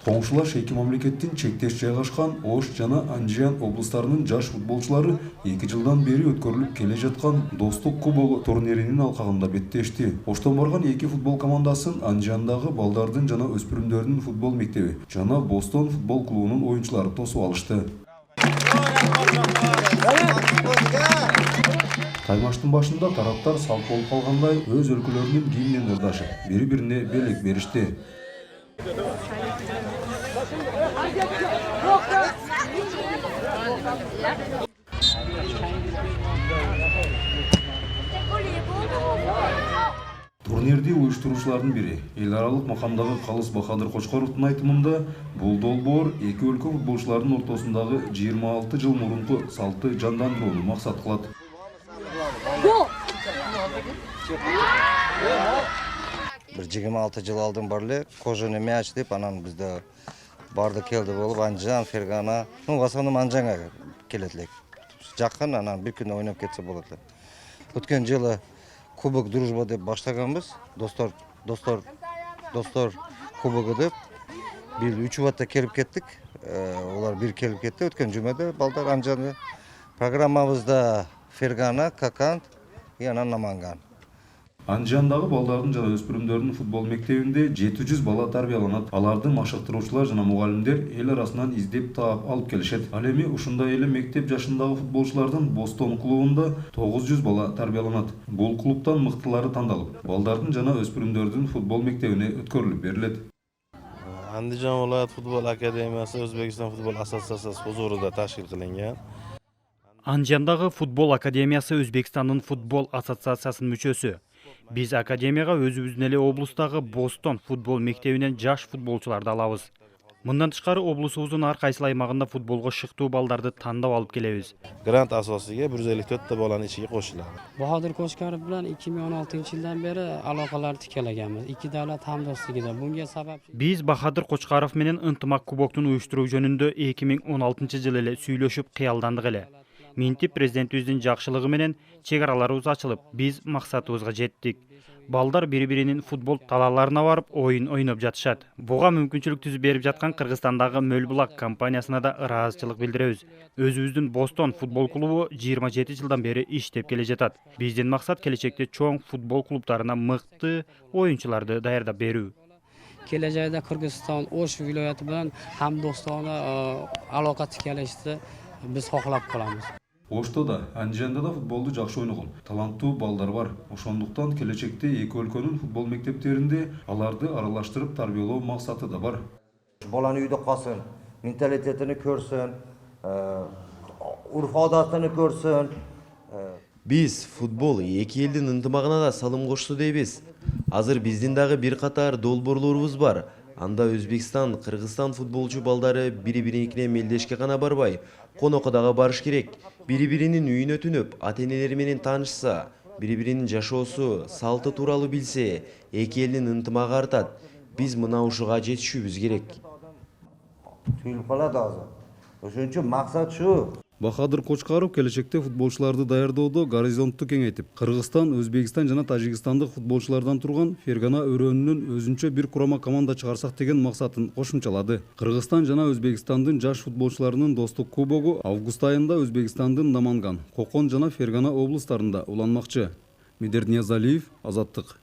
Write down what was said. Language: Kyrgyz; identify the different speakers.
Speaker 1: Коңшулаш эки мамлекеттин чектеш жайгашкан Ош жана Анжан облустарынын жаш футболчулары 2 жылдан бери өткөрүлүп келе жаткан Достук кубогу турниринин алкагында беттешти. Оштон барган эки футбол командасын Анжандагы балдардын жана өспүрүмдөрдүн футбол мектеби жана Бостон футбол клубунун оюнчулары тосуп алышты. Таймаштын башында тараптар салт болуп калгандай өз өлкөлөрүнүн гимнин ырдашып, бири-бирине белек беришти. Турнирди уюштуруучулардын бири, эл аралык макамдагы Калыс Бахадыр Кочкоровдун айтымында, бул долбоор эки өлкө футболчуларынын ортосундагы 26 жыл мурунку салтты жандандырууну максат кылат.
Speaker 2: Bir 26 жыл алдын бар эле кожаный мяч деп анан бизде барды келди болуп Анжан, Фергана, в основном Анжанга келет элек. Жакын анан бир күн ойноп кетсе болот эле. Өткөн жылы Кубок Дружба деп баштаганбыз. Достор кубогу деп. Бир 3 батта келип кеттик. Олар бир келип кетти. Өткөн жумада балдар Анжаны программабызда Фергана, Какант, анан Наманган.
Speaker 1: Анжандагы балдардын жана өспүрүмдөрдүн футбол мектебинде 700 бала тарбияланат. Аларды машыктыруучулар жана мугалимдер эл арасынан издеп таап алып келишет. Ал эми ушундай эле мектеп жашындагы футболчулардын Бостон клубунда 900 бала тарбияланат. Бул клубтан мыктылары тандалып, балдардын жана өспүрүмдөрдүн футбол мектебине өткөрүлүп берилет.
Speaker 3: Andijon viloyat futbol akademiyasi O'zbekiston futbol assotsiatsiyasi huzurida tashkil qilingan.
Speaker 4: Анжандагы футбол академиясы Өзбекстандын футбол ассоциациясынын мүчөсү. Биз академияга өзүбүздүн эле облустагы Бостон футбол мектебинен жаш футболчуларды алабыз. Мындан тышкары облусубуздун ар кайсы аймагында футболго шыктуу балдарды тандап алып келебиз.
Speaker 3: Grant asosiga 154 ta bolani ichiga qo'shiladi.
Speaker 5: Bahodir Qo'chqorov bilan 2016-yildan beri aloqalar tiklaganmiz. Ikki davlat hamdo'stligida. Bunga sabab
Speaker 4: Биз Бахадыр Кочкаров менен ынтымак кубоктун уюштуруу жөнүндө 2016-жылы эле сүйлөшүп кыялдандык эле. Минтип президентибиздин жакшылыгы менен чек араларыбыз ачылып, биз максатыбызга жеттик. Балдар бири-биринин футбол талааларына барып оюн ойноп жатышат. Буга мүмкүнчүлүк түзүп берип жаткан Кыргызстандагы Мөлбулак компаниясына да ыраазычылык билдиребиз. Өзүбүздүн Бостон футбол клубу 27 жылдан бери иштеп келе жатат. Биздин максат келечекте чоң футбол клубтарына мыкты оюнчуларды даярдап берүү.
Speaker 5: kelajakda Qirg'iziston O'sh viloyati bilan hamdo'stona aloqa tiklashni biz xohlab qolamiz.
Speaker 1: Ошто да, Анжанда да футболду жакшы ойногон таланттуу балдар бар. Ошондуктан келечекте эки өлкөнүн футбол мектептеринде аларды аралаштырып тарбиялоо максаты да бар.
Speaker 2: Баланы үйдө калсын, менталитетini көрсүн, урф-адатını көрсүн.
Speaker 6: Биз футбол эки элдин ынтымагына да салым кошту дейбиз. Азыр биздин дагы бир катар долбоорлорубуз бар. Анда Өзбекстан, Кыргызстан футболчу балдары бири-бириникине мелдешке гана барбай, конокко дагы барыш керек. Бири-биринин үйүнө түнөп, ата-энелери менен таанышса, бири-биринин жашоосу, салты тууралуу билсе, эки элдин ынтымагы артат. Биз мына ушуга жетишүүбүз керек.
Speaker 2: Түйүлүп калат азыр. Ошон үчүн максат шу.
Speaker 1: Бахадыр Кочкаров келечекте футболчуларды даярдоодо горизонтту кеңейтип, Кыргызстан, Өзбекстан жана Тажикстандык футболчулардан турган Фергана өрөөнүнөн өзүнчө бир курама команда чыгарсак деген максатын кошумчалады. Кыргызстан жана Өзбекстандын жаш футболчуларынын Достук кубогу август айында Өзбекстандын Наманган, Кокон жана Фергана облустарында уланмакчы. Медерт Ниязалиев, Азаттык.